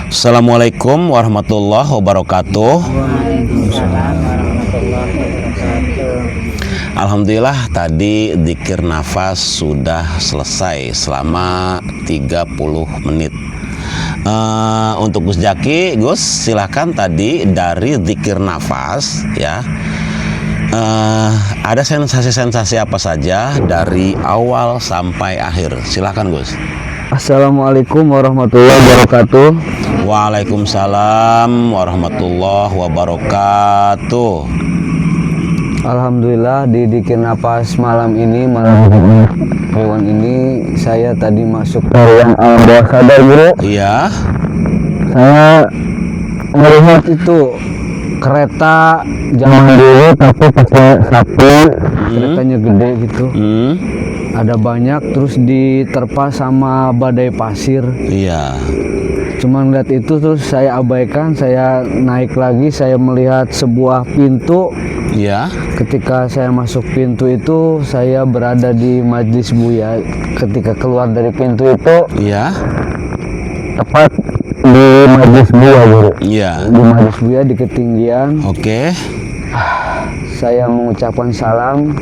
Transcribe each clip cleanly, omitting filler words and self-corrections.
Assalamualaikum warahmatullahi wabarakatuh. Alhamdulillah tadi dzikir nafas sudah selesai selama 30 menit. Untuk Gus Jaki, Gus silahkan tadi dari dzikir nafas ya. Ada sensasi-sensasi apa saja dari awal sampai akhir? Silahkan Gus. Assalamualaikum warahmatullahi wabarakatuh. Waalaikumsalam warahmatullahi wabarakatuh. Alhamdulillah di dzikir nafas malam ini, hewan ini saya tadi masuk ke ruang alam bawah sadar, Guru. Iya. Saya melihat itu kereta zaman dulu tapi pakai sapi, keretanya gede gitu. Ada banyak, terus diterpa sama badai pasir. Iya. Cuman lihat itu terus saya abaikan, saya naik lagi, saya melihat sebuah pintu. Iya. Ketika saya masuk pintu itu, saya berada di Majlis Buya. Ketika keluar dari pintu itu, Iya. tepat di Majlis Buya, Guru. Iya. Di Majlis Buya di ketinggian. Oke. Saya mengucapkan salam.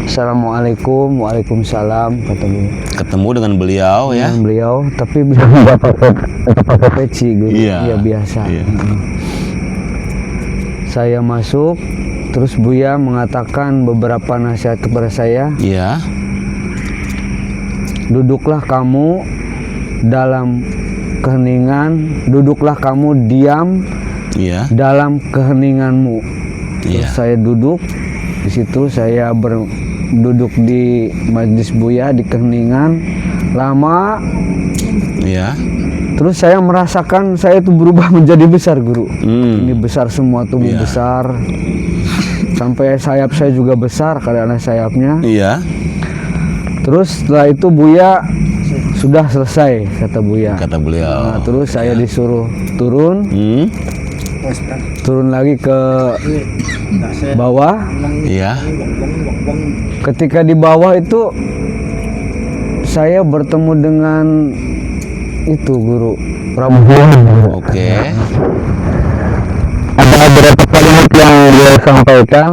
Assalamualaikum, waalaikumsalam, kata beliau. Ketemu dengan beliau ya. Dengan beliau, tapi beliau nggak pakai peci, Guru. Iya. Ya biasa. Iya. Saya masuk, terus Buya mengatakan beberapa nasihat kepada saya. Iya. Duduklah kamu dalam keheningan, duduklah kamu diam Iya. dalam keheninganmu. Iya. Terus saya duduk di situ, saya duduk di Majlis Buya di keheningan lama. Iya. Terus saya merasakan saya itu berubah menjadi besar, Guru. Ini besar semua, tubuh Iya. besar. Sampai sayap saya juga besar karena sayapnya. Iya. Terus setelah itu Buya sudah selesai, kata Buya. Kata beliau. Nah, terus saya disuruh turun, turun lagi ke bawah. Iya. Ketika di bawah itu saya bertemu dengan itu Guru Prabu. Oke. Ada beberapa kalimat yang dia sampaikan.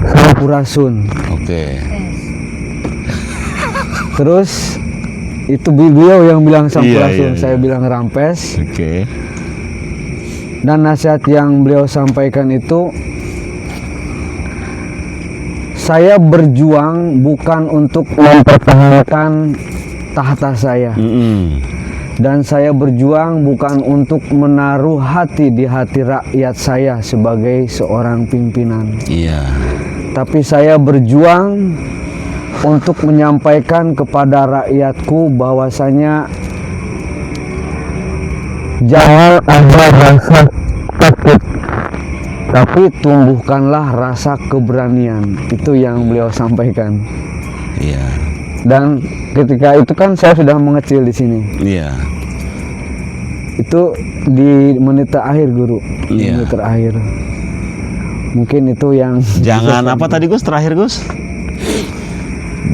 Sampurasun. Oke. Terus itu beliau yang bilang sampurasun, Iya. saya bilang rampes. Oke. Dan nasihat yang beliau sampaikan itu, saya berjuang bukan untuk mempertahankan tahta saya. Dan saya berjuang bukan untuk menaruh hati di hati rakyat saya sebagai seorang pimpinan. Iya. Tapi saya berjuang untuk menyampaikan kepada rakyatku bahwasanya jangan ada rasa takut, tapi tumbuhkanlah rasa keberanian. Itu yang beliau sampaikan. Iya. Dan ketika itu kan saya sudah mengecil di sini. Iya. Itu di menit terakhir, Guru. Iya. Menit terakhir. Mungkin itu yang Jangan apa tadi Gus terakhir Gus?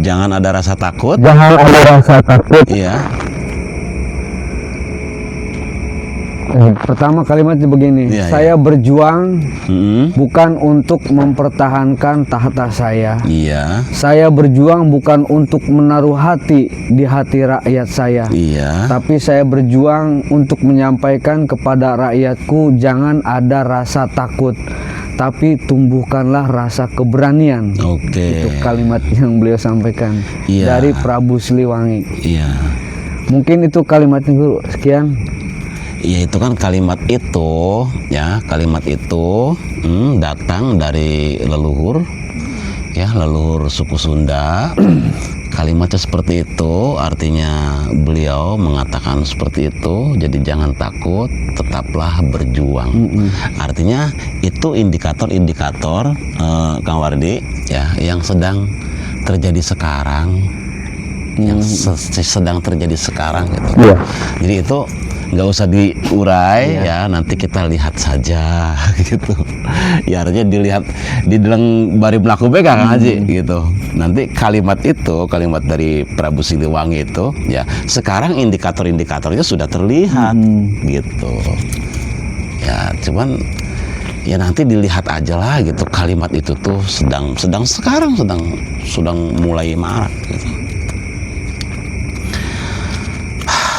Jangan ada rasa takut. jangan ada rasa takut. Iya. Pertama kalimatnya begini, Iya, saya berjuang bukan untuk mempertahankan tahta saya. Iya. Saya berjuang bukan untuk menaruh hati di hati rakyat saya. Iya. Tapi saya berjuang untuk menyampaikan kepada rakyatku jangan ada rasa takut, tapi tumbuhkanlah rasa keberanian. Oke. Itu kalimat yang beliau sampaikan. Iya. Dari Prabu Siliwangi. Iya. Mungkin itu kalimatnya, Guru. Sekian. Ya itu kan kalimat itu ya, kalimat itu datang dari leluhur ya, leluhur suku Sunda. Kalimatnya seperti itu, artinya beliau mengatakan seperti itu. Jadi jangan takut, tetaplah berjuang. Artinya itu indikator-indikator Kang Wardi ya yang sedang terjadi sekarang, yang sedang terjadi sekarang gitu. Iya. Jadi itu nggak usah diurai ya, nanti kita lihat saja gitu. Ya artinya dilihat di dalam bari pelaku beka Kang Haji gitu. Nanti kalimat itu, kalimat dari Prabu Siliwangi itu ya sekarang indikator-indikatornya sudah terlihat gitu. Ya cuman ya nanti dilihat aja lah gitu, kalimat itu tuh sekarang sedang mulai marak gitu.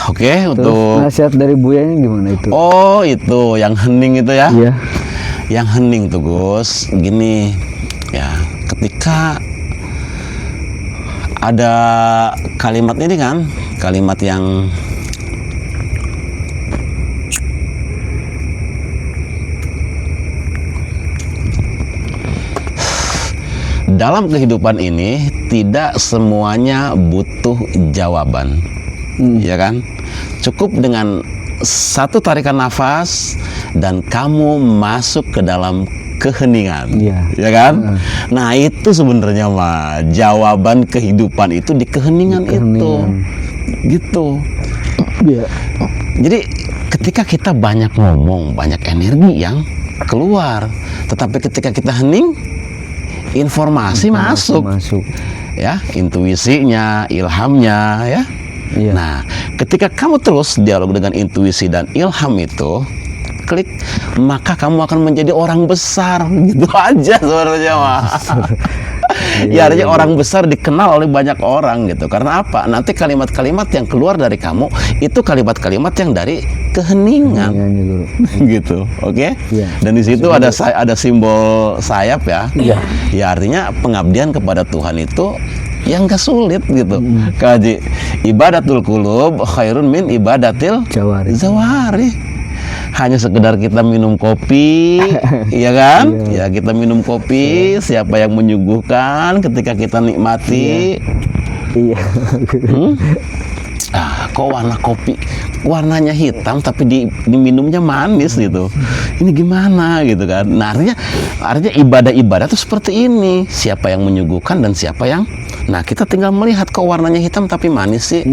Oke, Terus untuk nasihat dari Buyanya gimana itu? oh itu yang hening itu ya. Iya. Yang hening tuh Gus, gini ya, ketika ada kalimat ini kan, kalimat yang dalam kehidupan ini tidak semuanya butuh jawaban, ya kan? Cukup dengan satu tarikan nafas dan kamu masuk ke dalam keheningan, Iya. ya kan? Nah itu sebenarnya mah jawaban kehidupan itu di keheningan, itu, gitu. Iya. Jadi ketika kita banyak ngomong, banyak energi yang keluar, tetapi ketika kita hening, informasi masuk, ya, intuisinya, ilhamnya, ya. Iya. Nah, ketika kamu terus dialog dengan intuisi dan ilham itu, klik, maka kamu akan menjadi orang besar, gitu aja sebenarnya mah. Ya artinya orang besar dikenal oleh banyak orang gitu. Karena apa? Nanti kalimat-kalimat yang keluar dari kamu itu kalimat-kalimat yang dari keheningan, gitu, oke? Iya. Dan di situ ada simbol sayap ya. Iya. Ya artinya pengabdian kepada Tuhan itu yang gak sulit gitu. Kaji ibadatul qulub khairun min ibadatil zawari. Hanya sekedar kita minum kopi, ya kan? Ya kita minum kopi, siapa yang menyuguhkan ketika kita nikmati. Iya. Kok warna kopi warnanya hitam tapi diminumnya manis gitu. Ini gimana gitu kan? Nah, artinya ibadah-ibadah itu seperti ini. Siapa yang menyuguhkan dan siapa yang. Nah, kita tinggal melihat kok warnanya hitam tapi manis sih.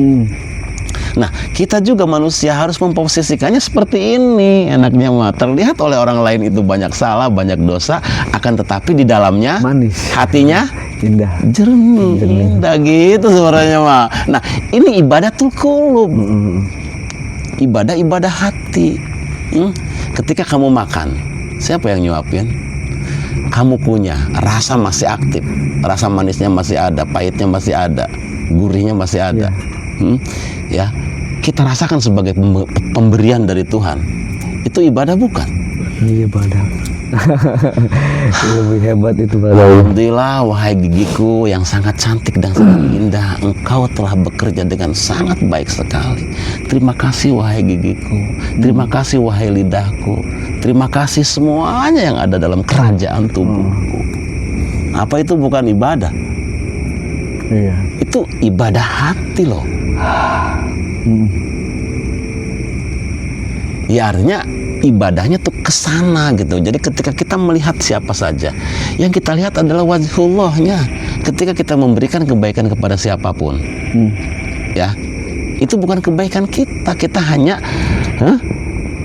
Nah, kita juga manusia harus memposisikannya seperti ini. Enaknya mah terlihat oleh orang lain itu banyak salah, banyak dosa, akan tetapi di dalamnya manis, hatinya indah, jernih, indah gitu sebenarnya mah. Nah, ini ibadatul qulub. Ibadah hati. Ketika kamu makan, siapa yang nyuapin? Kamu punya, rasa masih aktif, rasa manisnya masih ada, pahitnya masih ada, gurihnya masih ada. Ya, kita rasakan sebagai pemberian dari Tuhan. Itu ibadah bukan? Ibadah. Lebih hebat itu. Alhamdulillah, wahai gigiku yang sangat cantik dan sangat indah, engkau telah bekerja dengan sangat baik sekali. Terima kasih wahai gigiku, terima kasih wahai lidahku, terima kasih semuanya yang ada dalam kerajaan tubuhku. Apa itu bukan ibadah? Iya. Itu ibadah hati loh. Ya artinya ibadahnya tuh kesana gitu. Jadi ketika kita melihat siapa saja, yang kita lihat adalah wajhullahnya. Ketika kita memberikan kebaikan kepada siapapun, ya itu bukan kebaikan kita. Kita hanya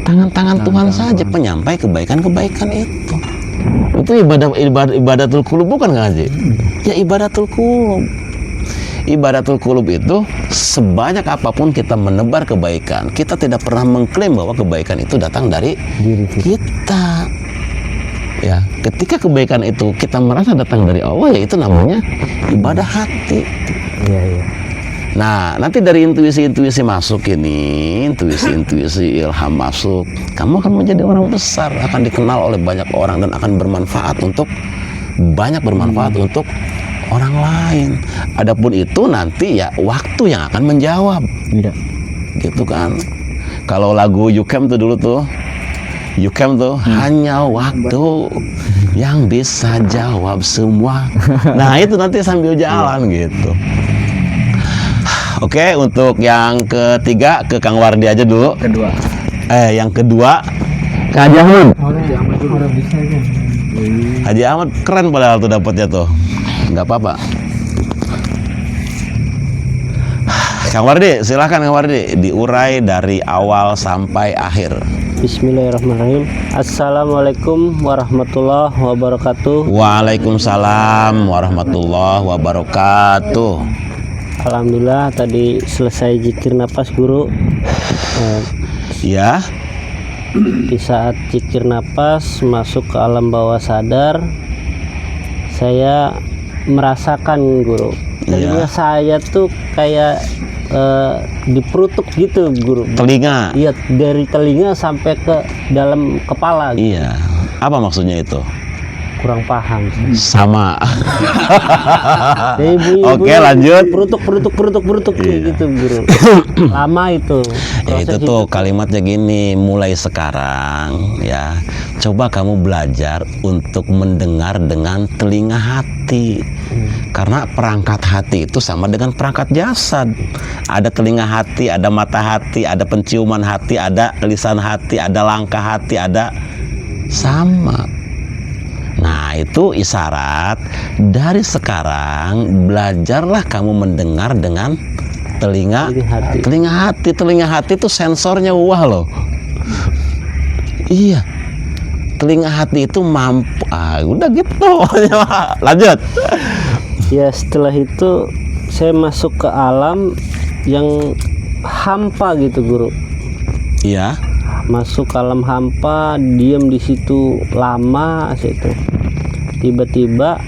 tangan-tangan Tuhan saja, penyampai kebaikan-kebaikan itu. Itu ibadatul qulub bukan Kang Haji? Ya ibadatul qulub. Ibadatul qulub itu sebanyak apapun kita menebar kebaikan, kita tidak pernah mengklaim bahwa kebaikan itu datang dari diri kita. Ya, ketika kebaikan itu kita merasa datang dari Allah, ya itu namanya ibadah hati. Iya. Nah, nanti dari intuisi-intuisi masuk ini, intuisi-intuisi ilham masuk, kamu akan menjadi orang besar, akan dikenal oleh banyak orang dan akan bermanfaat untuk untuk orang lain. Adapun itu nanti ya waktu yang akan menjawab. Iya. Gitu kan. Kalau lagu You Came tuh dulu tuh, You Came tuh hanya waktu yang bisa jawab semua. Nah, itu nanti sambil jalan gitu. Oke, untuk yang ketiga ke Kang Wardi aja dulu. Yang kedua Kak Haji Ahmad. Haji Ahmad keren padahal tuh dapatnya tuh. Nggak apa-apa. Kang Wardi, silahkan Kang Wardi, diurai dari awal sampai akhir. Bismillahirrahmanirrahim. Assalamualaikum warahmatullahi wabarakatuh. Waalaikumsalam warahmatullahi wabarakatuh. Alhamdulillah tadi selesai zikir napas guru. Ya, Di saat zikir napas masuk ke alam bawah sadar, saya merasakan guru. Telinga saya tuh kayak diperutuk gitu guru. telinga. Iya, dari telinga sampai ke dalam kepala. Iya. Apa maksudnya itu? Kurang paham. Sama. Jadi bunyi, Oke, lanjut. Perutuk Iya. gitu guru. Lama itu. Ya itu Proses tuh kalimatnya gini, mulai sekarang ya, coba kamu belajar untuk mendengar dengan telinga hati. Karena perangkat hati itu sama dengan perangkat jasad. Ada telinga hati, ada mata hati, ada penciuman hati, ada lisan hati, ada langkah hati, ada sama. Nah, itu isyarat dari sekarang belajarlah kamu mendengar dengan telinga hati. Telinga hati itu sensornya wah loh. Iya. Telinga hati itu mampu. Udah gitu. Lanjut. Ya, setelah itu saya masuk ke alam yang hampa gitu guru. Iya. Masuk ke alam hampa, diam di situ lama situ. Tiba-tiba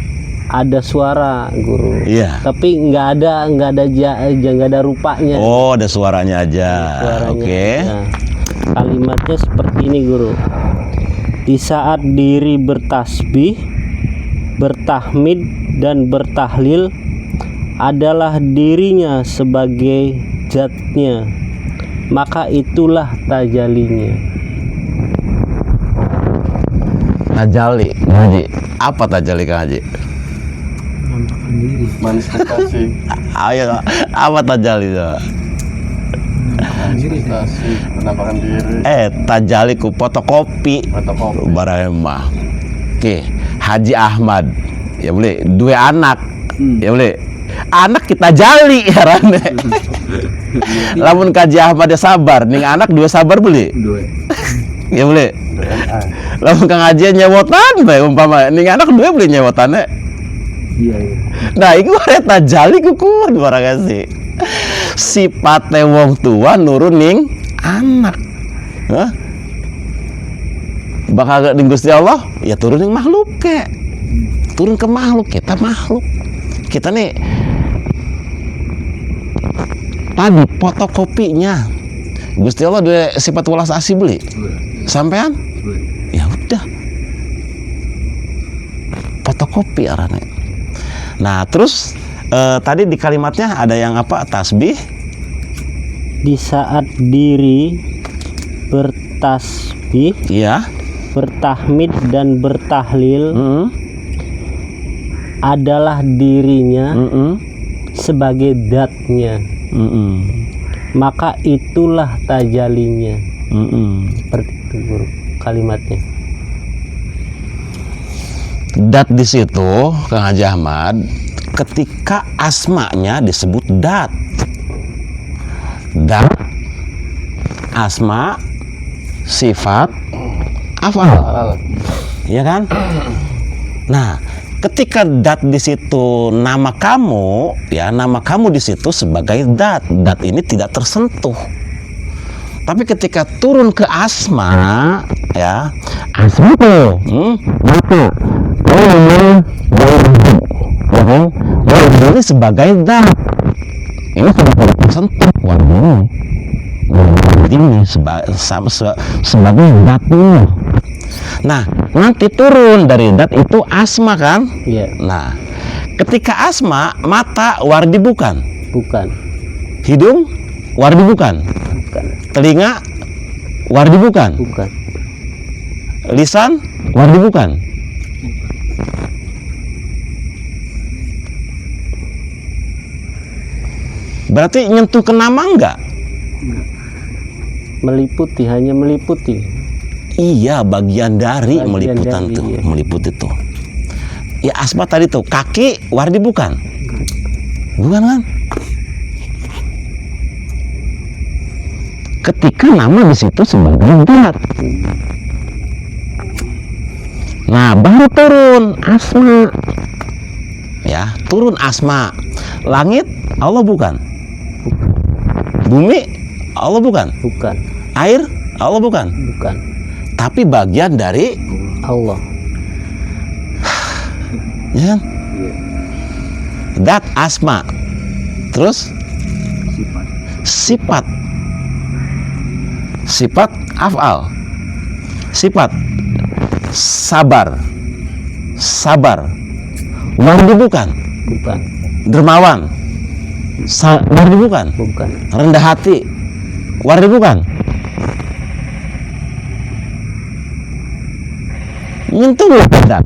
ada suara guru. Iya. Tapi nggak ada rupanya. Oh, ada suaranya aja. Suaranya. Oke. Nah, kalimatnya seperti ini guru. Di saat diri bertasbih, bertahmid dan bertahlil adalah dirinya sebagai zatnya, maka itulah tajalinya. Tajali, Haji. Apa tajali Kang Haji? Menampakkan diri. Manifestasi. Ayo, apa tajali itu? Manifestasi, penampakan diri. Tajali ku fotokopi. Fotokopi. Baremah. Oke, Haji Ahmad. Ya boleh, dua anak. Ya boleh. Anak kita jali herane. Lamun Kaji Ahmad ya sabar, ning anak dua sabar boleh. Ya boleh. Lamun Kang Haji nyewotan bae umpama ning anak dua boleh nyewotane. Iya. Nah, iku eta jali kukuan barang sih. Sipate wong tua nurun ning anak. Hah? Bakal ning Gusti Allah ya turun ning makhluk ke. Turun ke makhluk, kita makhluk. Kita nih tadi fotokopinya. Gusti Allah dua sifat welas asih beli. Sampean? Ya udah. Fotokopi arane. Nah, terus tadi di kalimatnya ada yang apa? Tasbih. Di saat diri bertasbih, Iya. bertahmid dan bertahlil Mm-mm. adalah dirinya Mm-mm. sebagai datnya, Mm-mm. maka itulah tajalinya. Mm-mm. Seperti itu guru kalimatnya. Dat di situ Kang Haji Ahmad, ketika asmanya disebut dat. Dat, asma, sifat, afal. Ya kan? Nah, ketika dat di situ nama kamu, ya nama kamu di situ sebagai dat. Dat ini tidak tersentuh. Tapi ketika turun ke asma, ya asma tuh, maka ini sebagai dat. Ini sudah tidak tersentuh, waduh. Ini sebagai datnya. Nah, nanti turun dari dat itu asma kan? Iya. Nah, ketika asma, mata wardi bukan, Bukan. hidung wardi bukan, Bukan. telinga wardi bukan, Bukan. lisan wardi bukan. Berarti nyentuh ke nama enggak? Meliputi, hanya meliputi. Iya, bagian dari Bagian meliputan dari, tuh, iya. meliput itu. Ya asma tadi tuh, kaki wardi bukan? Bukan kan? ketika nama di situ sebagai zat. Nah, baru turun asma. Ya, turun asma. Langit Allah bukan. Bumi Allah bukan. Bukan. Air Allah bukan. Bukan. Tapi bagian dari Allah. ya kan? Dat asma. Terus sifat. Sifat af'al. Sifat sabar. Sabar. Wardi bukan. Bukan. Dermawan. Wardi bukan. Bukan. Rendah hati. Wardi bukan. Nyentuh nggak dat?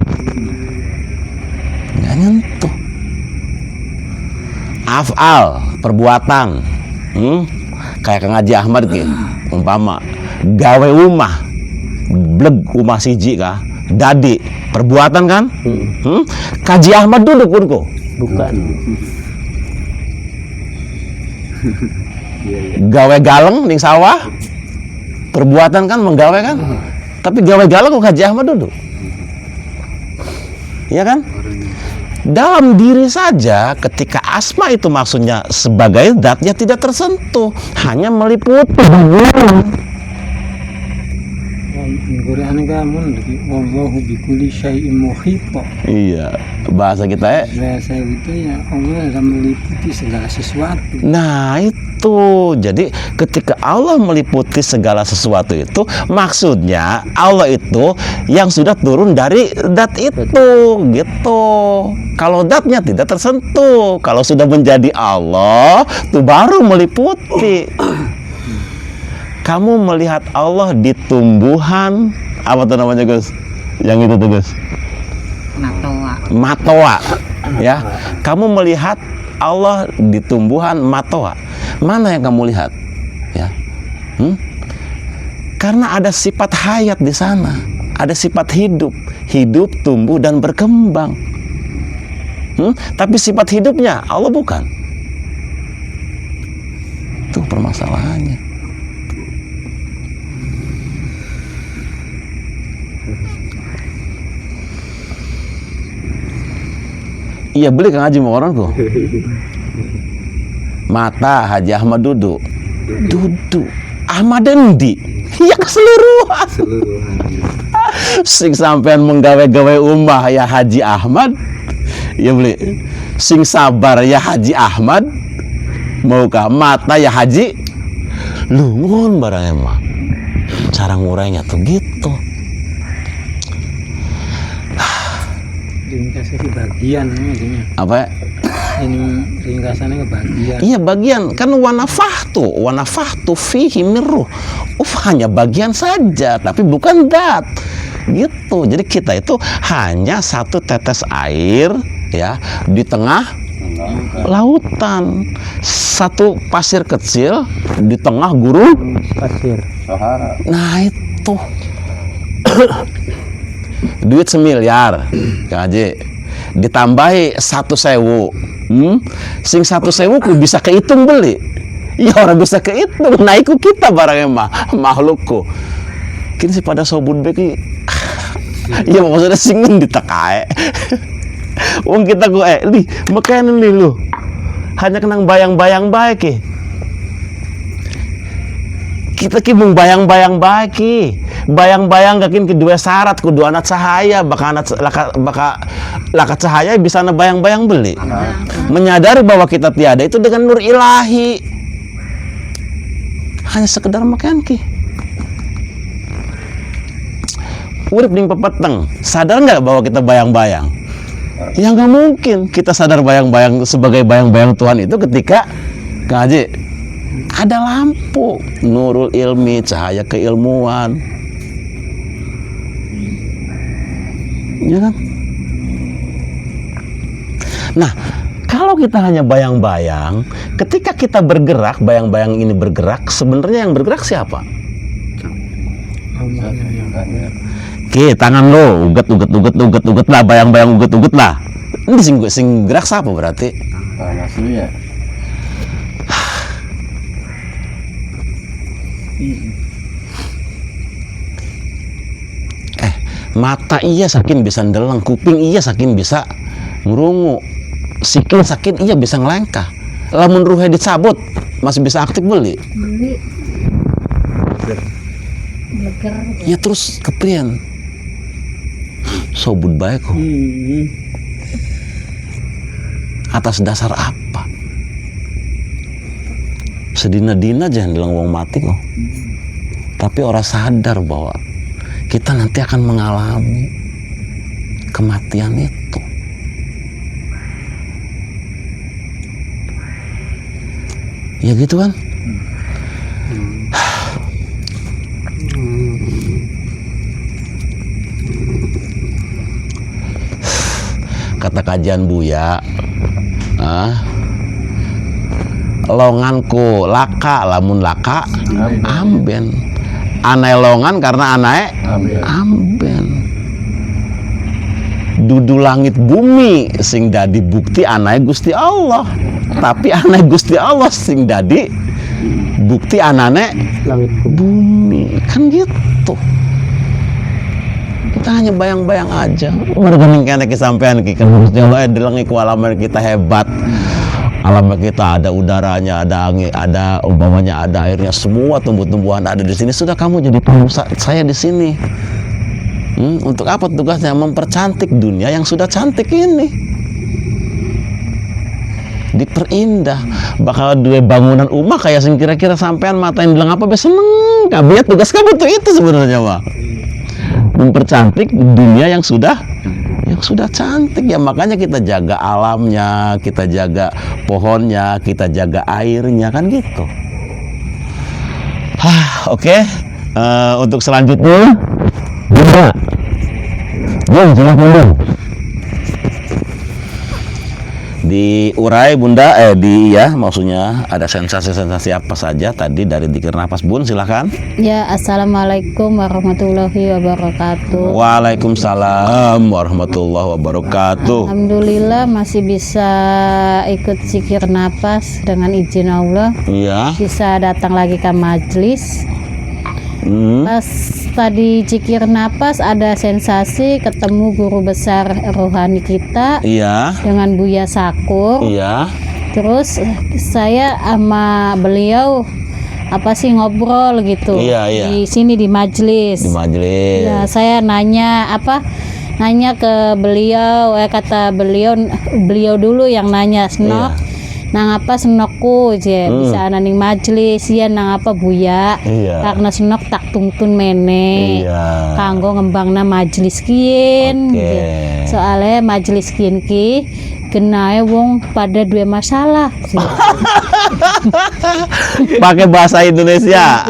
Nggak nyentuh. Af'al, perbuatan. Kayak Kang Haji Ahmad gitu, umpama gawe umah, bleg umah siji kah, dadi perbuatan kan? Kaji Ahmad duduk pun kok. Bukan. Gawe galeng ning sawah, perbuatan kan menggawe kan? Tapi gawe galeng kok Kaji Ahmad duduk. Iya kan? Dalam diri saja ketika asma itu maksudnya sebagai zatnya tidak tersentuh, hanya meliputi Quran kamu wallahu bikulli syai'in muhit. Iya, bahasa kita ya. Bahasa itu ya Allah akan meliputi segala sesuatu. Nah itu, jadi ketika Allah meliputi segala sesuatu itu, maksudnya Allah itu yang sudah turun dari zat itu, gitu. Kalau zatnya tidak tersentuh, kalau sudah menjadi Allah, itu baru meliputi. Kamu melihat Allah di tumbuhan, apa tuh namanya Gus? Yang itu tuh Gus? Matoa. Ya, kamu melihat Allah di tumbuhan matoa. Mana yang kamu lihat? Ya, karena ada sifat hayat di sana, ada sifat hidup, tumbuh dan berkembang. Tapi sifat hidupnya Allah bukan. Itu permasalahannya. Iya beli Kang Haji mau orangku. Mata Haji Ahmad duduk. Ahmad Dendi. Ya keseluruhan. Sing sampean menggawe-gawe umah ya Haji Ahmad. Iya beli. Sing sabar ya Haji Ahmad. Maukah mata ya Haji? Lungun barang emang. Cara ngurainya tuh gitu. Ringkasnya ke bagian ini. Apa ya? Ini ringkasannya ke bagian. Iya bagian, kan wanafahtu fihi mirruh. Hanya bagian saja, tapi bukan zat. Gitu. Jadi kita itu hanya satu tetes air ya di tengah lautan. Satu pasir kecil di tengah gurun Pasir. Sahara. Nah itu. Duit 1 miliar Kang Haji ditambahi 1.000 sing 1.000 ku bisa kehitung beli ya orang bisa kehitung nah iku kita barangnya makhlukku kini sih pada sobun beki ya maksudnya singin ditekae wong kita ku li makanya li lu hanya kenang bayang-bayang baik kita ki mung bayang-bayang baik bayang-bayang gakin kedua syarat kudu anak cahaya baka lakat cahaya bisa bayang-bayang beli menyadari bahwa kita tiada itu dengan nur ilahi hanya sekedar makan ki urip ning pepeteng sadar nggak bahwa kita bayang-bayang ya nggak mungkin kita sadar bayang-bayang sebagai bayang-bayang Tuhan itu ketika Kang Haji ada lampu nurul ilmi cahaya keilmuan ya kan? Nah, kalau kita hanya bayang-bayang, ketika kita bergerak, bayang-bayang ini bergerak, sebenarnya yang bergerak siapa? Oke, tangan lo, uget lah, bayang-bayang uget lah. Ini sing gerak siapa berarti? Tanah ya. Mata iya saking bisa ndeleng, kuping iya saking bisa ngerungu, sikil saking iya bisa ngelengkah. Lamun ruhe dicabut masih bisa aktif beli. Beli. Beger. Ya terus keprian. Sobut baik kok. Atas dasar apa? Sedina-dina jangan bilang wong mati kok. Tapi orang sadar bahwa kita nanti akan mengalami kematian itu. Ya gitu kan? Kata kajian Buya, longanku laka, lamun laka amben. Anai longan karena anai amben. Dudu langit bumi sing dadi bukti anai Gusti Allah. Tapi anai Gusti Allah sing dadi bukti anane Langit bumi. Kan gitu. Kita hanya bayang-bayang aja. Mereka kena kesampean ki kan Gusti Allah delengi ku alam kita hebat. Alam kita ada udaranya, ada angin, ada umpamanya ada airnya, semua tumbuh-tumbuhan ada di sini. Sudah kamu jadi pengusaha saya di sini. Untuk apa tugasnya? Mempercantik dunia yang sudah cantik ini. Diperindah. Bakal dua bangunan rumah kayak sing kira-kira sampean matain bilang apa? Biasa seneng. Kabiat tugas kamu tuh itu sebenarnya mah. Mempercantik dunia yang sudah cantik ya, makanya kita jaga alamnya, kita jaga pohonnya, kita jaga airnya kan gitu. Oke. Untuk selanjutnya Bunda. Silahkan diurai Bunda, maksudnya ada sensasi-sensasi apa saja tadi dari dzikir nafas Bun, silahkan. Ya, assalamualaikum warahmatullahi wabarakatuh. Waalaikumsalam warahmatullahi wabarakatuh. Alhamdulillah masih bisa ikut zikir nafas dengan izin Allah. Iya. Bisa datang lagi ke majelis. Pas tadi zikir nafas ada sensasi ketemu guru besar rohani kita. Iya. Dengan Buya Sakur. Iya. Terus saya sama beliau ngobrol gitu. Iya, iya. Di sini di majelis. Di majelis. Ya, saya nanya ke beliau, kata beliau dulu yang nanya, Senok. Iya. Nang apa senokku je bisa ananing majelis ya nang apa Buya. Iya. Karena senok tak tungtun mene. Iya. Kanggo ngembangna majelis kien. Oke. Je. Soalnya majelis kien ki kenae wong pada dua masalah. Pakai bahasa Indonesia.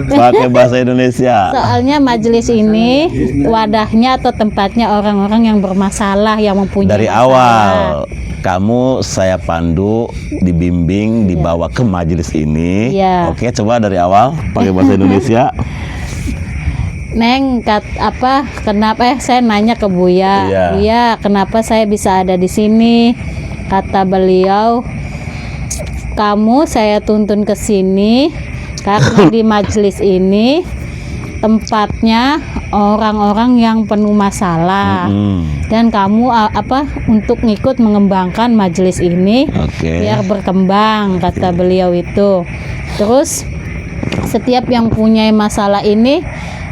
Pakai bahasa Indonesia. Soalnya majelis ini wadahnya atau tempatnya orang-orang yang bermasalah, yang mempunyai Dari masalah. awal kamu saya pandu, dibimbing, dibawa ke majelis ini. Iya. Oke, coba dari awal pakai bahasa Indonesia. Neng, kenapa saya nanya ke Buya? Iya. Buya, kenapa saya bisa ada di sini? Kata beliau, kamu saya tuntun ke sini karena di majelis ini tempatnya orang-orang yang penuh masalah. Dan kamu untuk ngikut mengembangkan majelis ini Oke. biar berkembang, kata beliau itu. Terus setiap yang punya masalah ini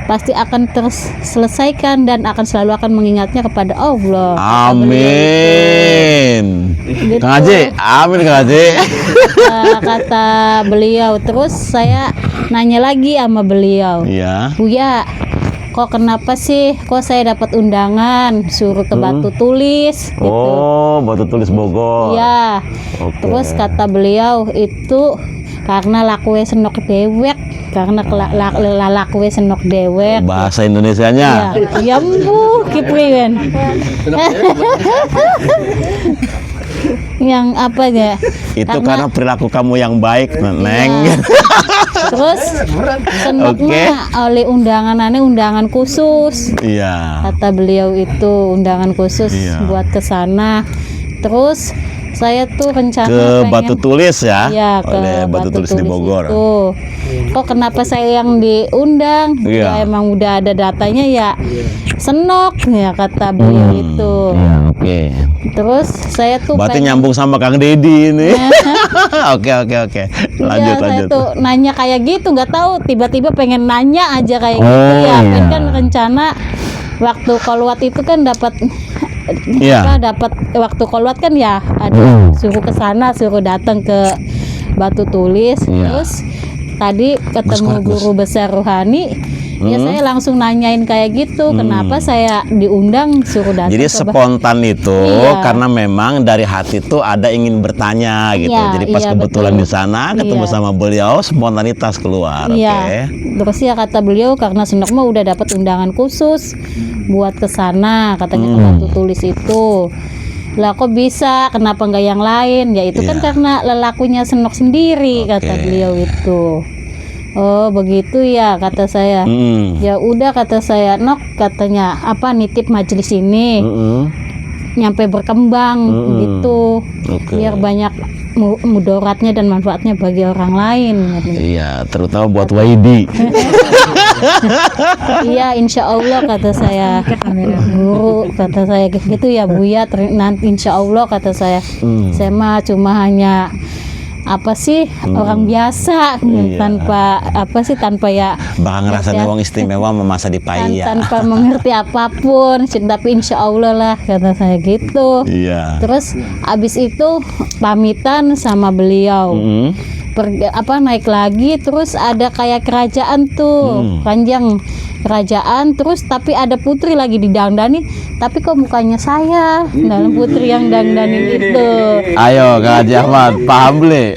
pasti akan terselesaikan dan selalu akan mengingatnya kepada Allah. Amin. Gitu. Kang Haji, amin Kang Haji. Kata beliau. Terus saya nanya lagi sama beliau, Iya. Buya, kok kenapa sih kok saya dapat undangan suruh ke Batu Tulis gitu. Oh, Batu Tulis Bogor. Iya. Oke. Terus kata beliau itu karena lakue senok dewek, karena lakue senok dewek. Bahasa Indonesianya. Ya Bu, kipriwen. Yang apa ya? Itu karena perilaku kamu yang baik, Neng. Terus senoknya oleh undangan khusus. Iya. Kata beliau itu undangan khusus Iya. buat ke sana. Terus Saya tuh rencana ke pengen Batu Tulis ya, Iya, ke oleh Batu Tulis di Bogor. itu. Kok kenapa saya yang diundang? Iya. Ya emang udah ada datanya ya. Senok ya kata beliau itu. Iya, oke. Terus saya tuh Berarti pengen- nyambung sama Kang Dedi ini. Oke. Lanjut. Iya, saya tuh nanya kayak gitu, nggak tahu tiba-tiba pengen nanya aja kayak gitu Oh, ya. iya. Kan rencana waktu kolwat itu kan dapat Iya. dapat waktu kolwat kan ya ada suruh ke sana, suruh datang ke Batu Tulis. Iya. Terus tadi ketemu Gus. guru besar rohani. Ya saya langsung nanyain kayak gitu, kenapa saya diundang suruh datang Jadi ke spontan itu Iya. karena memang dari hati tuh ada ingin bertanya gitu. Iya, Jadi pas iya, kebetulan betul. di sana ketemu Iya. sama beliau, spontanitas keluar. Iya. Oke. Terus ya kata beliau karena Senok mah udah dapat undangan khusus buat ke sana, katanya ke Batu Tulis itu. Lah kok bisa? Kenapa nggak yang lain? Ya itu kan Iya. karena lelakunya Senok sendiri, kata Oke. beliau itu. Oh begitu ya, kata saya. Mm. Ya udah, kata saya, Nok, katanya apa nitip majelis ini Mm-mm. nyampe berkembang gitu, Oke. biar banyak mudaratnya dan manfaatnya bagi orang lain, katanya. Iya, terutama buat Waidi. Iya, insya Allah, kata saya. Guru, kata saya gitu ya Buya. Nanti insya Allah, kata saya. Saya mah cuma hanya apa sih orang biasa, Iya. tanpa ya Bakal ngerasanya wong istimewa memasa di paya. tanpa mengerti apapun. Tapi insya Allah lah, kata saya gitu. Iya. Terus abis itu pamitan sama beliau. Mm. Naik lagi, terus ada kayak kerajaan tuh, panjang kerajaan, terus tapi ada putri lagi didandani, tapi kok mukanya saya dalam putri yang dandanin itu. Ayo Kang Haji Ahmad, paham beli?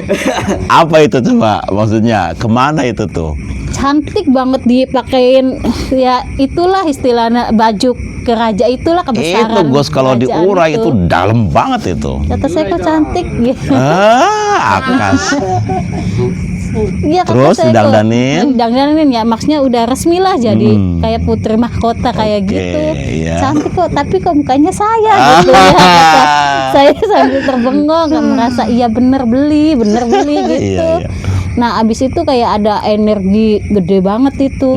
Apa itu coba maksudnya? Kemana itu tuh? Cantik banget dipakein, ya itulah istilahnya baju keraja, itulah Itu kebesaran Gus kalau kerajaan diurai itu dalam banget itu. kata saya kok cantik gitu. Akas. Iya, kata Terus saya kok didangdanin? didangdanin ya, maksudnya udah resmi lah jadi kayak putri mahkota kayak Oke, gitu. iya. Cantik kok, tapi kok mukanya saya gitu ya. Kata saya sambil terbengong, merasa iya bener beli gitu. Iya. Nah, abis itu kayak ada energi gede banget itu.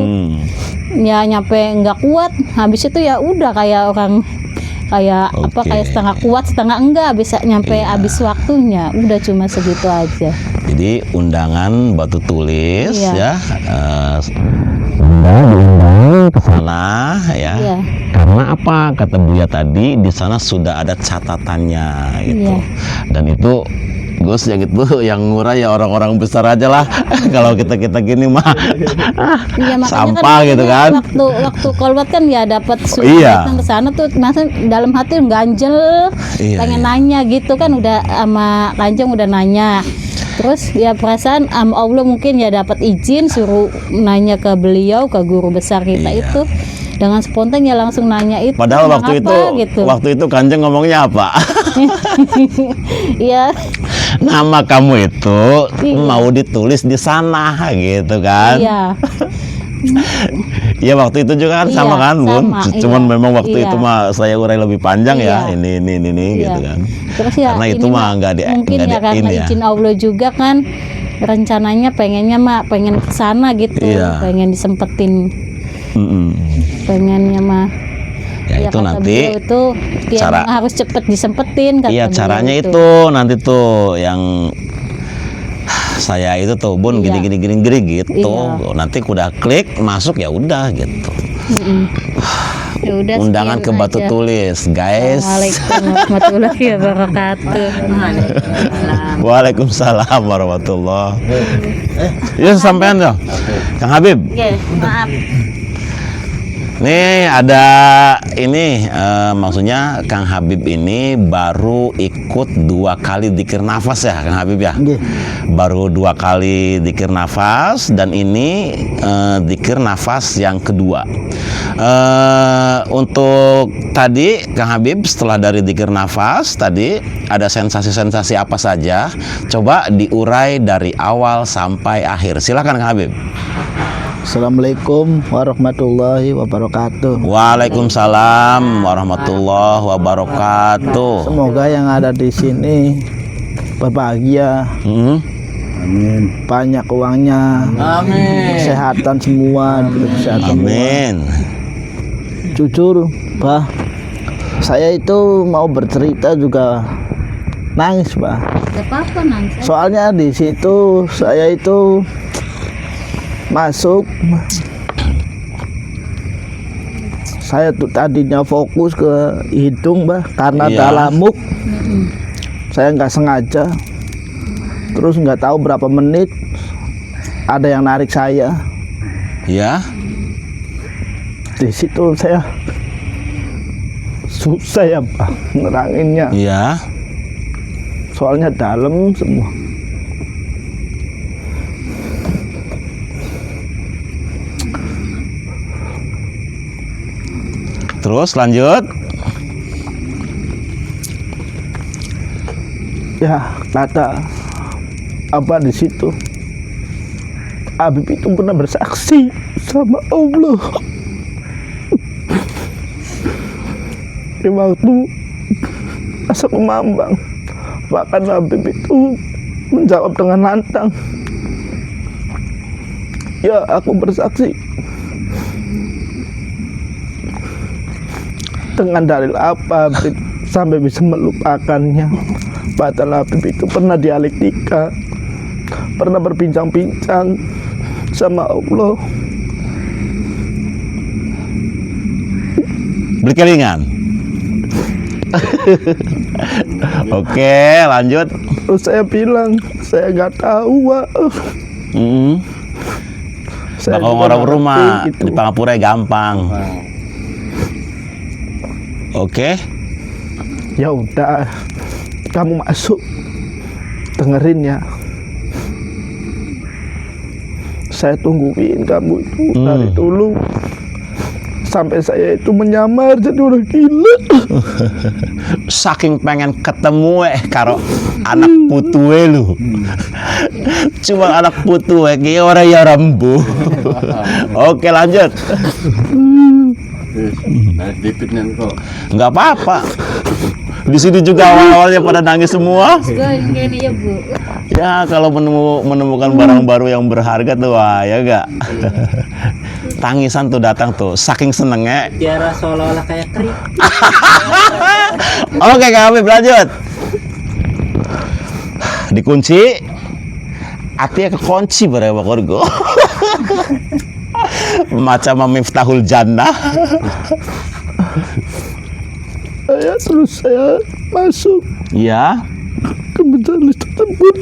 Ya nyampe nggak kuat. Habis itu ya udah kayak orang kayak Oke. kayak setengah kuat setengah enggak, bisa nyampe habis waktunya. Udah cuma segitu aja. Jadi undangan Batu Tulis Iya. ya, diundang ke sana ya. Iya. Karena apa? Kata Buya tadi di sana sudah ada catatannya gitu. Iya. Dan itu Gus ya gitu, yang ngurai ya orang-orang besar aja lah. Kalau kita gini mah Iya, makanya sampah gitu kan. Waktu kolwat kan ya dapat surat Iya. datang ke sana tuh, masa dalam hati ganjel, Iya, pengen iya. nanya gitu kan, udah sama Kanjeng udah nanya. Terus ya perasaan Allah mungkin ya dapat izin suruh nanya ke beliau, ke guru besar kita Iya. itu. Dengan spontan ya langsung nanya itu. Padahal tentang waktu apa, itu gitu. waktu itu Kanjeng ngomongnya apa? Iya. Nama kamu itu Iya. mau ditulis di sana gitu kan. Iya. Ya waktu itu juga kan Iya, sama kan Bun. sama, Cuman iya. memang waktu Iya. itu mah saya urai lebih panjang ya. Iya. Ini Iya. gitu kan. Terus ya Karena itu ini mah nggak di mungkin nggak ya di- karena ini ya. izin Allah juga kan, rencananya pengennya mah pengen kesana gitu, Iya. pengen disempetin, Mm-mm. pengennya mah. Ya, itu kata nanti beliau itu ya cara- emang harus cepet disempetin, kata iya beliau caranya itu nanti tuh yang saya itu tuh Bun Iya. gini gitu. Iya. Nanti udah klik masuk ya udah gitu. Ya udah, Undangan ke sekian Batu aja. Tulis, guys. Waalaikumsalam warahmatullahi wabarakatuh. Waalaikumsalam warahmatullah. Ya sampean dong. Kang Habib. Oke, maaf. Nih ada ini maksudnya Kang Habib ini baru ikut 2 kali dzikir nafas ya Kang Habib ya. Baru 2 kali dzikir nafas dan ini dzikir nafas yang kedua. Untuk tadi Kang Habib setelah dari dzikir nafas tadi ada sensasi-sensasi apa saja? Coba diurai dari awal sampai akhir. Silakan Kang Habib. Assalamualaikum warahmatullahi wabarakatuh. Waalaikumsalam warahmatullahi wabarakatuh. Semoga yang ada di sini berbahagia, banyak uangnya, kesehatan semua, kesehatan semua. Amin. Jujur, Bah, saya itu mau bercerita juga nangis, Bah. Gak apa-apa nangis. Soalnya di situ saya itu masuk, saya tuh tadinya fokus ke hidung, Bah, karena Iya. dalamuk. Saya nggak sengaja, terus nggak tahu berapa menit ada yang narik saya. Ya. Di situ saya susah ya, Pak, neranginnya. Ya. Soalnya dalam semua. Terus lanjut. Ya, kata apa di situ? Habib itu pernah bersaksi sama Allah. Di waktu masa kemambang, bahkan Habib itu menjawab dengan lantang, ya aku bersaksi. Dengan dalil apa Habib sampai bisa melupakannya? Padahal Habib itu pernah dialektika, pernah berbincang-bincang sama Allah. Berkelingan. Oke, lanjut. Terus saya bilang, saya nggak tahu, Pak. Saya Bakal juga ngorong nggak rumah ngerti, gitu. di Pangapura gampang. Oke. Ya udah, kamu masuk, dengerin ya. Saya tungguin kamu itu dari dulu sampai saya itu menyamar jadi orang gila. Saking pengen ketemu karo anak putue lu. Cuma anak putue ki orang ya rembuh. Oke, lanjut. Naik dipit nih kok. Nggak apa-apa. Di sini juga awal-awalnya pada nangis semua. Gini ya Bu. Ya kalau menemukan barang baru yang berharga tuh, wah ya enggak. Tangisan tuh datang tuh, saking senengnya. Tiara seolah-olah kayak krik. Oke, Kak Habib, lanjut. Dikunci, artinya kekunci berapa korgo. Macam Miftahul Jannah. Saya masuk Ya. ke majelis tersebut.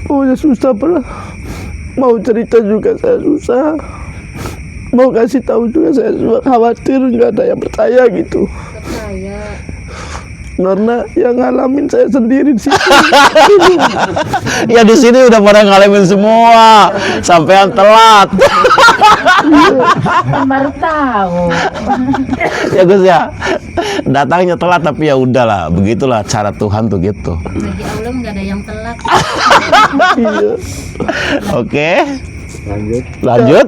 Oh ya susah pernah. Mau cerita juga saya susah. Mau kasih tahu juga saya susah. Khawatir nggak ada yang percaya gitu. Percaya. Karena yang ngalamin saya sendiri di situ. Ya di sini udah pada ngalamin semua, sampean telat. Baru tahu. Ya Gus ya, datangnya telat tapi ya udahlah, begitulah cara Tuhan tuh gitu. Bagi Allah nggak ada yang telat. Iya. Oke, lanjut.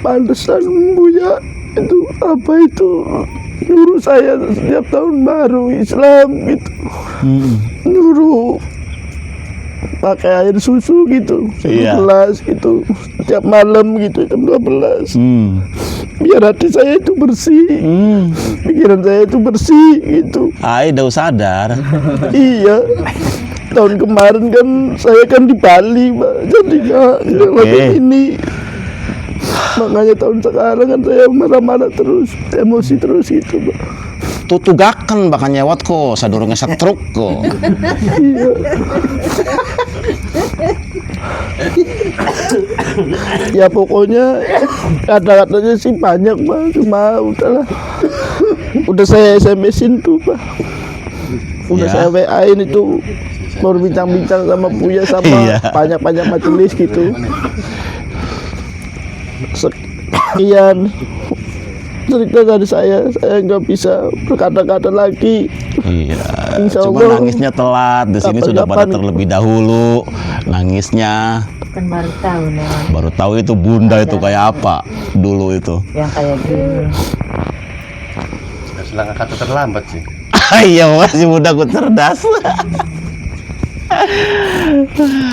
Pantesan Buya itu apa itu nyuruh saya setiap tahun baru Islam gitu, nyuruh pakai air susu gitu, Iya. gelas gitu setiap malam gitu jam 12, biar hati saya itu bersih, pikiran saya itu bersih gitu. Udah sadar. Iya, tahun kemarin kan saya kan di Bali, Pak, jadi nggak lagi ini. Makanya tahun sekarang kan saya marah-marah terus, emosi terus gitu, Pak. Tutugakan bakal nyewot kok, sadurungnya setruk kok. Iya. Ya pokoknya kata-katanya sih banyak, Pak. Cuma udahlah. Udah saya SMS-in tuh, Pak. Udah Ya. saya WA-in itu, mau bincang-bincang sama Buya sama Iya. banyak-banyak majelis gitu. Sekian cerita dari saya nggak bisa berkata-kata lagi. Iya. Insya Cuma Allah. nangisnya telat. Di sini sudah pada Kapan-kapan. terlebih dahulu nangisnya. Kan baru tahu nih Baru tahu itu bunda itu kayak apa dulu itu. yang kayak gini. Selangkah kata terlambat sih. Iya masih muda ku cerdas.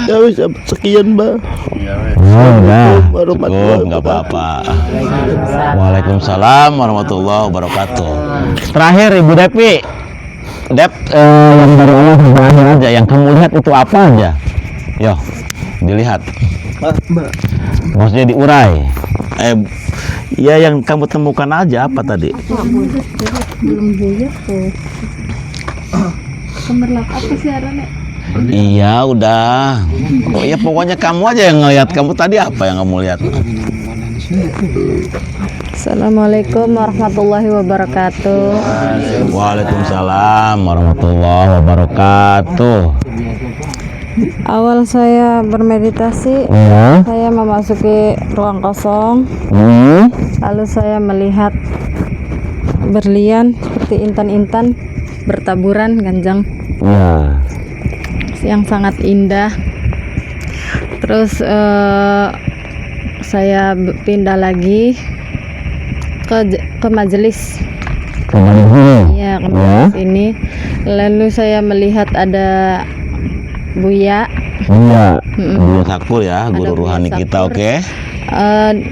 Ya wis sekian Mbak. Iya weh. Cukup, nggak apa-apa. Waalaikumsalam warahmatullahi wabarakatuh. Terakhir Ibu Depi, Dep, yang dari awal sampai akhir aja, yang kamu lihat itu apa aja? Yo, dilihat. Mbak. Maksudnya diurai. Ya yang kamu temukan aja apa tadi? Belum buaya tuh. Kemerlap apa sih arane? Iya udah. Oh iya pokoknya kamu aja yang ngelihat. Kamu tadi apa yang kamu lihat? Assalamualaikum warahmatullahi wabarakatuh. Waalaikumsalam warahmatullahi wabarakatuh. Awal saya bermeditasi, Ya. saya memasuki ruang kosong. Lalu saya melihat berlian seperti intan-intan bertaburan ganjang Ya. yang sangat indah. Terus saya pindah lagi ke majelis. Ya, ke majelis ini. Lalu saya melihat ada Buya. Iya. Buya Sakur ya, guru Ada Buya rohani kita, Sakur. oke?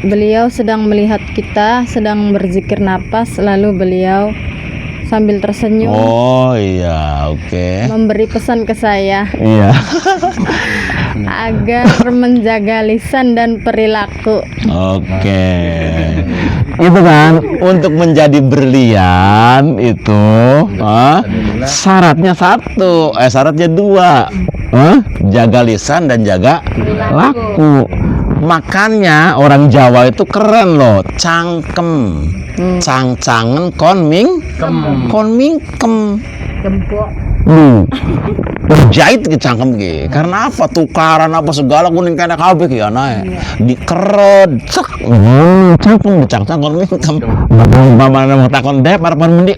Beliau sedang melihat kita sedang berzikir napas, lalu beliau sambil tersenyum Oh iya, oke. memberi pesan ke saya Iya. agar menjaga lisan dan perilaku. Oke. Itu kan untuk menjadi berlian itu syaratnya syaratnya dua. Jaga lisan dan jaga laku. Makanya orang Jawa itu keren loh, cangkem. Cang-cangen kon mingkem. Gempok. Jahit ke cangkem ki. Karena apa? Tukaran apa segala kuning kena kabeh ki anae. Dikerot, cek. Cangkem dicang-cang kon mingkem. Mamane mau takon dep arep mendi.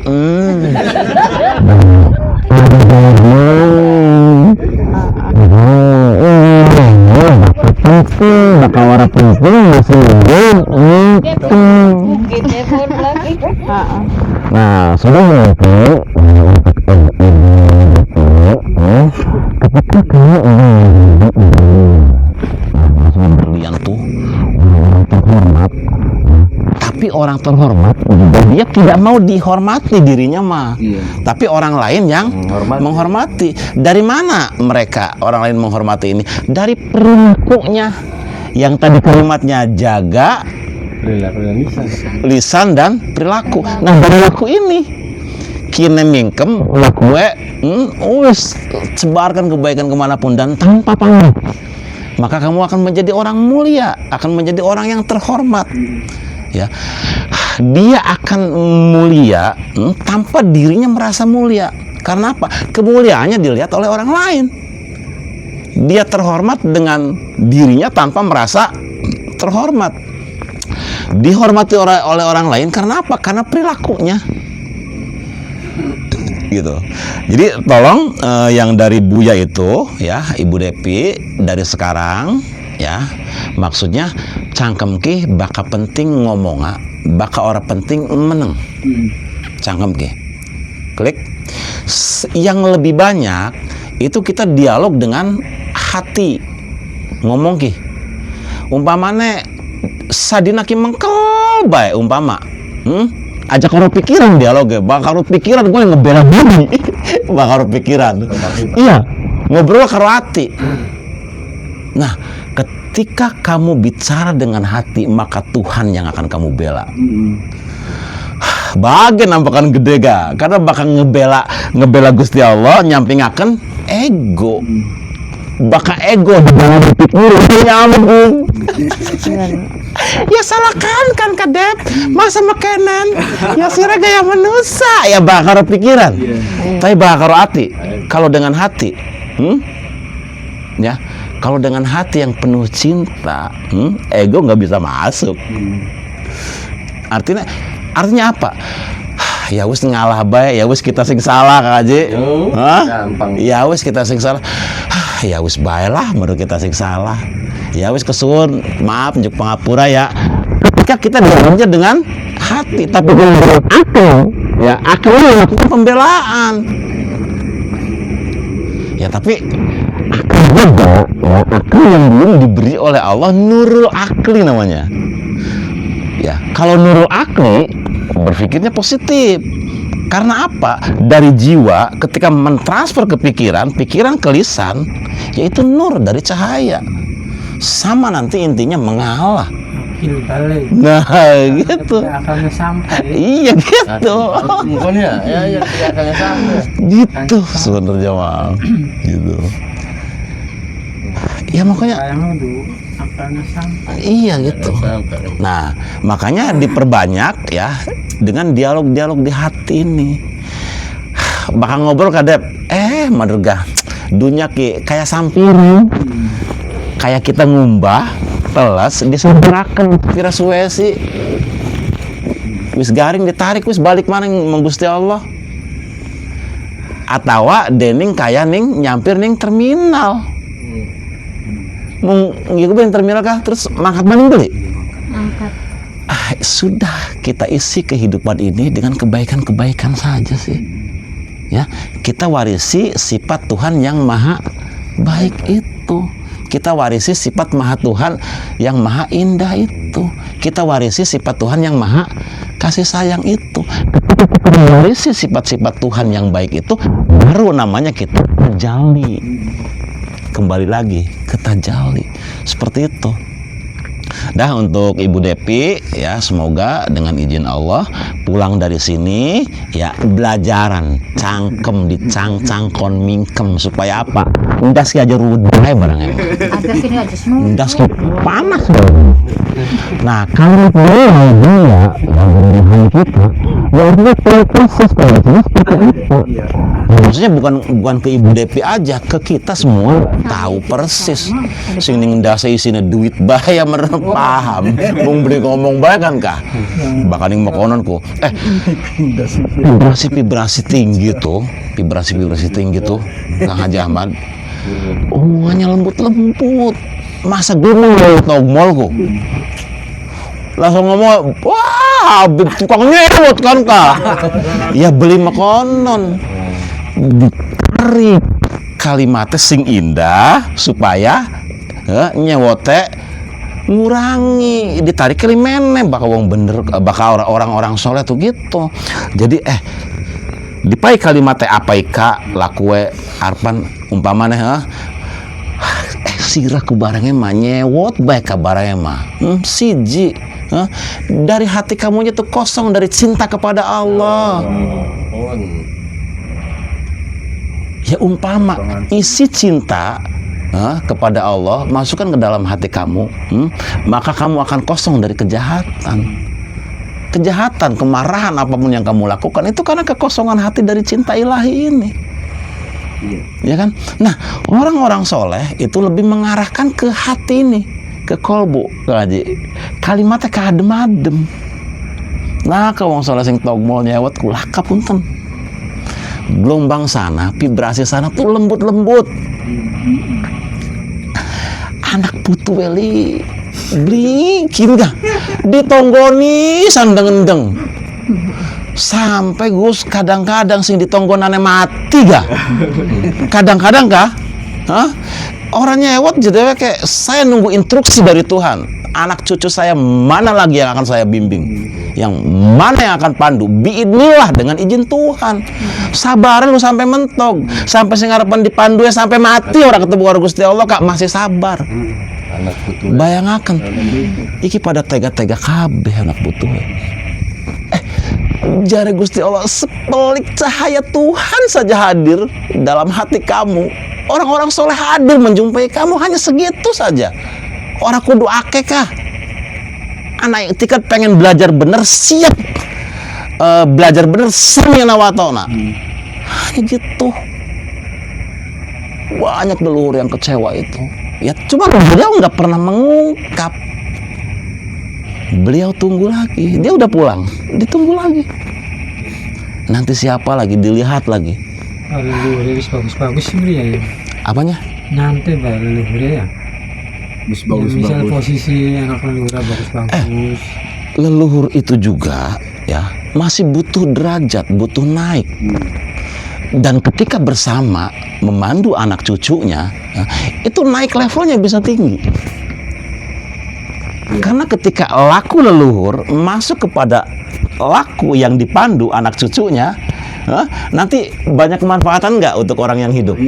Bakal warna penting masih Nah, sudah itu ketika kamu berlian tuh orang terhormat, tapi orang terhormat dia tidak mau dihormati dirinya mah, tapi orang lain yang menghormati. Dari mana mereka orang lain menghormati ini? Dari perilakunya. Yang tadi kalimatnya jaga lisan dan perilaku. Nah dari laku ini kini mingkem laku sebarkan kebaikan kemanapun dan tanpa pamrih, maka kamu akan menjadi orang mulia, akan menjadi orang yang terhormat. Ya, dia akan mulia tanpa dirinya merasa mulia. Karena apa? Kemuliaannya dilihat oleh orang lain. Dia terhormat dengan dirinya tanpa merasa terhormat. Dihormati oleh orang lain karena apa? Karena perilakunya. Gitu. Jadi tolong yang dari Buya itu ya, Ibu Depi, dari sekarang ya, maksudnya cangkem ki baka penting ngomonga, baka ora penting meneng. Cangkem ki. Klik. Yang lebih banyak itu kita dialog dengan hati. Ngomong ki. Umpamane sadina ki mengkel bae umpama. Ajak karo pikiran dialog ya. Bakal pikiran gue yang ngebela diri. Bakal pikiran. Iya, ngobrol karo hati. Nah, ketika kamu bicara dengan hati, maka Tuhan yang akan kamu bela. Bagian nampakan gede ga, karena bakal ngebela Gusti Allah nyampingaken ego. Baka ego di dalam pikir nyambung. Ya salahkan kan kadep, masa makanan. Ya sira gaya manusia, ya bakar pikiran. Tapi bakar hati. Kalau dengan hati, ya, kalau dengan hati yang penuh cinta, ego nggak bisa masuk. Artinya Artinya apa? Ya wis ngalah bae, ya wis kita sing salah Kang Haji. Hah? gampang. Ya wis kita sing salah. Ya wis bae lah menurut kita sing salah. Ya wis kesuwun, maaf njuk pangapura ya. Ketika kita bekerja dengan hati, tapi dengan akal, ya akalnya melakukan pembelaan. Ya tapi akal juga, ya akal yang belum diberi oleh Allah, nurul akli namanya. Ya kalau nurul akli berpikirnya positif. Karena apa? Dari jiwa ketika mentransfer ke pikiran, pikiran ke lisan, yaitu nur dari cahaya. Sama nanti intinya mengalah. Akil balik. Nah, gitu. Akalnya sampai. Iya gitu. Bukan ya tidak akan sampai. Gitu sebenarnya Mal. Gitu. Ya makanya Sayang dulu akalnya sampai. iya gitu. Nah, makanya diperbanyak ya dengan dialog-dialog di hati ini. Bakal ngobrol kadep, madurga dunia kayak sampiran. Kayak kita ngumbah telas disampuraken kira suwesi. Wis garing ditarik wis balik mana Gusti Allah. Atawa dening kaya ning nyampir ning terminal. Mung ngiku ben terminal kah terus mangkat maning beli. Angkat. Sudah kita isi kehidupan ini dengan kebaikan-kebaikan saja sih. Ya, kita warisi sifat Tuhan yang maha baik itu. Kita warisi sifat maha Tuhan yang maha indah itu. Kita warisi sifat Tuhan yang maha kasih sayang itu. Ketika kita mewarisi sifat-sifat Tuhan yang baik itu, baru namanya kita tajalli. Kembali lagi ke tajalli. Seperti itu. Dah untuk Ibu Depi ya, semoga dengan izin Allah pulang dari sini ya belajaran cangkem dicang-cangkon mingkem supaya apa? Ndas ki aja rudai barangnya. Ada sini aja semua. Ndas ki panas. Nah, kalau dia yang berlebihan kita, ya artinya proses seperti itu. Maksudnya bukan ke Ibu Depi aja, ke kita semua tahu persis. Sing ning ndase isine duit bae merem paham. Mung beli ngomong bae kan kah? Bahkan ning makonanku. Vibrasi tinggi tuh, vibrasi tinggi tuh, Kang Haji Ahmad. Omongannya lembut-lembut. Masa gue mau nongol kok. Langsung ngomong, wah, tukang nyewot kan kah? Ya beli makonon. Ditarik kalimatnya sing indah supaya nyewote ngurangi, ditarik kelimene bakal wong bener, bakal orang-orang soleh tuh gitu. Jadi dipai kalimatnya apaika lakue arpan umpamane sirah ku barangnya mah nyewot baik ka barangnya mah siji dari hati kamunya tuh kosong dari cinta kepada Allah. Ya umpama isi cinta kepada Allah masukkan ke dalam hati kamu, maka kamu akan kosong dari kejahatan, kemarahan apapun yang kamu lakukan itu karena kekosongan hati dari cinta ilahi ini. Ya kan? Nah, orang-orang soleh itu lebih mengarahkan ke hati ini, ke kolbu, kalimatnya ke adem-adem. Nah, ke wong soleh sing togmol nyewot kulaka punten. Gelombang sana, vibrasi sana tuh lembut-lembut. Anak putu weli blikin gak ditonggoni sandeng-endeng sampai Gus kadang-kadang sing ditonggonane mati gak kadang-kadang kah orang nyewot jadi kayak saya nunggu instruksi dari Tuhan. Anak cucu saya mana lagi yang akan saya bimbing, yang mana yang akan pandu biidnillah dengan izin Tuhan. Sabaran lu sampai mentok, sampai sing ngarepan dipandu ya sampai mati orang ketemu karo Gusti Allah kak masih sabar. Bayangaken iki pada tega-tega kabeh anak putu. Jare Gusti Allah sepelik cahaya Tuhan saja hadir dalam hati kamu. Orang-orang soleh hadir menjumpai kamu hanya segitu saja. Orang kudu akeh kah? Anak yang tiket pengen belajar bener siap belajar bener samina watona. Hanya gitu. Banyak leluhur yang kecewa itu. Ya cuma beliau nggak pernah mengungkap. Beliau tunggu lagi. Dia udah pulang, ditunggu lagi. Nanti siapa lagi, dilihat lagi. Leluhur bagus-bagus sih ya. Apanya? Nanti Pak leluhurnya ya. Misal posisi anak leluhur bagus-bagus. Leluhur itu juga ya masih butuh derajat, butuh naik. Dan ketika bersama memandu anak cucunya, ya, itu naik levelnya bisa tinggi. Karena ketika laku leluhur masuk kepada laku yang dipandu anak cucunya, nanti banyak kemanfaatan nggak untuk orang yang hidup?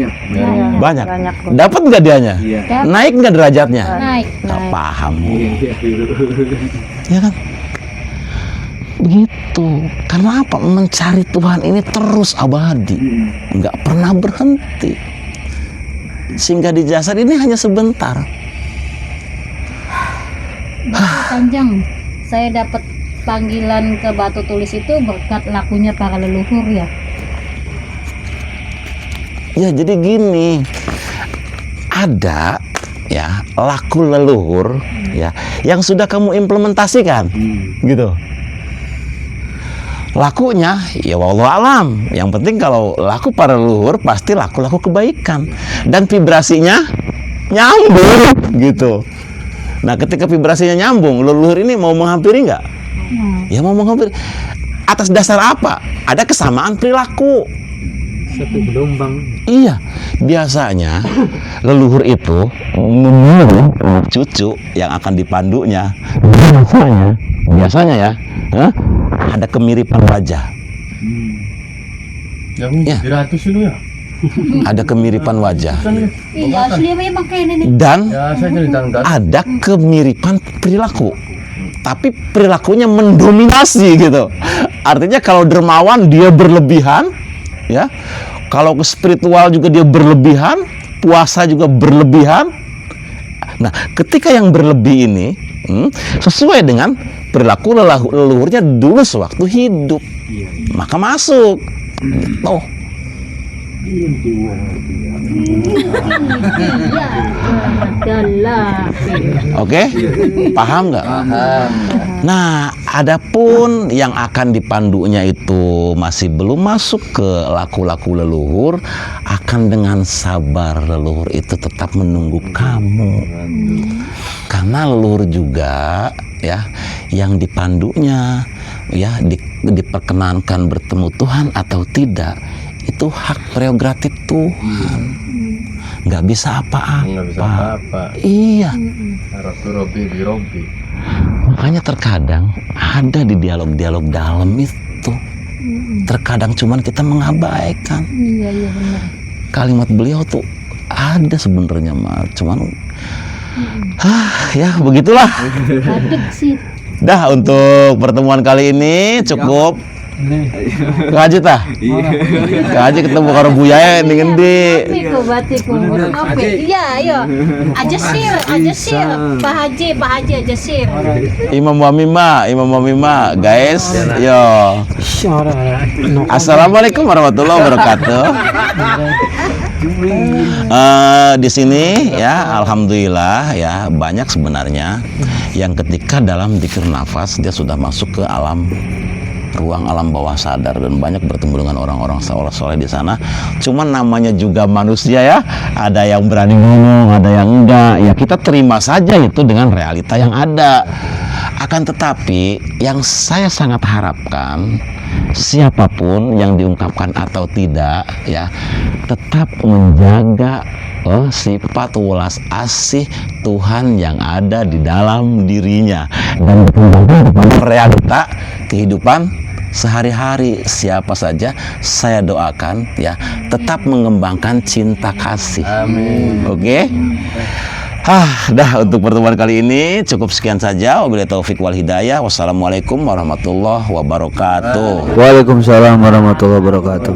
Banyak. Dapat nggak dianya? Naik nggak derajatnya? Naik. Nggak paham. Ya kan? Begitu. Karena apa? Mencari Tuhan ini terus abadi, nggak pernah berhenti. Sehingga di jasad ini hanya sebentar. Panjang. Saya dapat panggilan ke Batu Tulis itu berkat lakunya para leluhur ya. Ya jadi gini, ada ya laku leluhur ya yang sudah kamu implementasikan, gitu. Lakunya ya wallahu alam. Yang penting kalau laku para leluhur pasti laku kebaikan dan vibrasinya nyambung, gitu. Nah ketika vibrasinya nyambung, leluhur ini mau menghampiri nggak? Ya mau menghampiri. Atas dasar apa? Ada kesamaan perilaku. Satu gelombang. Iya, biasanya leluhur itu memilih cucu yang akan dipandunya. Biasanya ya, ada kemiripan wajah. Yang beratus itu ya. Ada kemiripan wajah. Iya, asli memang kayak ini. Dan Ya saya ceritakan. ada kemiripan perilaku. Tapi perilakunya mendominasi gitu. Artinya kalau dermawan dia berlebihan, ya. Kalau ke spiritual juga dia berlebihan, puasa juga berlebihan. Nah, ketika yang berlebih ini sesuai dengan perilaku leluhurnya dulu sewaktu hidup, maka masuk. Oh. Oke, paham nggak? Nah, adapun yang akan dipandunya itu masih belum masuk ke laku-laku leluhur, akan dengan sabar leluhur itu tetap menunggu kamu. Karena leluhur juga ya yang dipandunya ya diperkenankan bertemu Tuhan atau tidak, itu hak prerogatif Tuhan. Nggak bisa apa-apa. Iya. Robi. Makanya terkadang ada di dialog-dialog dalam itu. Terkadang cuman kita mengabaikan. Iya benar. Kalimat beliau tuh ada sebenarnya mah, cuman ya begitulah. Adek sih. Dah untuk pertemuan kali ini cukup. Kaji tah. Kaji ketemu karo Buya ning endi? Batiku. Iya, ayo. Aja sir. Pak Haji aja sir. Imam Wamima, guys. Yo. Assalamualaikum warahmatullahi wabarakatuh. Di sini ya alhamdulillah ya banyak sebenarnya yang ketika dalam dzikir nafas dia sudah masuk ke ruang alam bawah sadar dan banyak bertemu dengan orang-orang soleh di sana. Cuman namanya juga manusia ya, ada yang berani ngomong, ada yang enggak. Ya kita terima saja itu dengan realita yang ada. Akan tetapi yang saya sangat harapkan siapapun yang diungkapkan atau tidak ya tetap menjaga sifat welas asih Tuhan yang ada di dalam dirinya dan dikembangkan kepada realita kehidupan sehari-hari. Siapa saja saya doakan ya tetap mengembangkan cinta kasih. Amin. Oke. Dah untuk pertemuan kali ini cukup sekian saja. Wabillahi taufik wal hidayah. Wassalamualaikum warahmatullahi wabarakatuh. Waalaikumsalam warahmatullahi wabarakatuh.